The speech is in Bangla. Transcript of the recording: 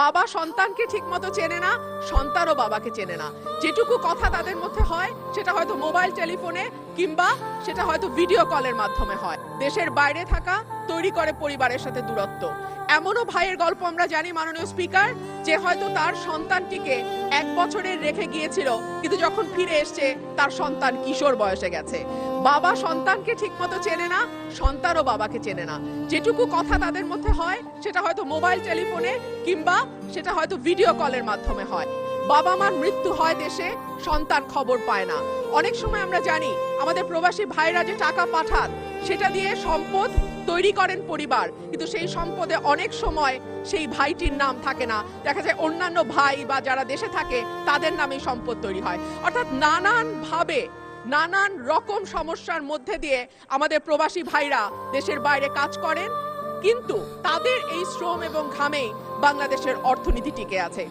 বাবা সন্তানকে ঠিকমতো চেনে না, সন্তানও বাবাকে চেনে না। যেটুকু কথা তাদের মধ্যে হয় সেটা হয়তো মোবাইল টেলিফোনে কিংবা সেটা হয়তো ভিডিও কলের মাধ্যমে হয়। দেশের বাইরে থাকা তৈরি করে পরিবারের সাথে দূরত্ব। এমনও ভাইয়ের গল্প আমরা জানি মাননীয় স্পিকার, যে হয়তো তার সন্তানটিকে 1 বছরের রেখে গিয়েছিল, কিন্তু যখন ফিরে এসছে তার সন্তান কিশোর বয়সে গেছে। বাবা সন্তানকে ঠিকমতো চেনে না, সন্তানও বাবাকে চেনে না। যেটুকু কথা তাদের মধ্যে হয় সেটা হয়তো মোবাইল টেলিফোনে কিংবা সেটা হয়তো ভিডিও কলের মাধ্যমে হয়। বাবা মার মৃত্যু হয় দেশে, সন্তান খবর পায় না। অনেক সময় আমরা জানি আমাদের প্রবাসী ভাইরা যে টাকা পাঠান সেটা দিয়ে সম্পদ তৈরি করেন পরিবার, কিন্তু সেই সম্পদে অনেক সময় সেই ভাইটির নাম থাকে না, দেখা যায় অন্যান্য ভাই বা যারা দেশে থাকে তাদের নামেই সম্পদ তৈরি হয়। অর্থাৎ নানান ভাবে নানান রকম সমস্যার মধ্যে দিয়ে আমাদের প্রবাসী ভাইরা দেশের বাইরে কাজ করেন, কিন্তু তাদের এই শ্রম এবং ঘামেই বাংলাদেশের অর্থনীতি টিকে আছে।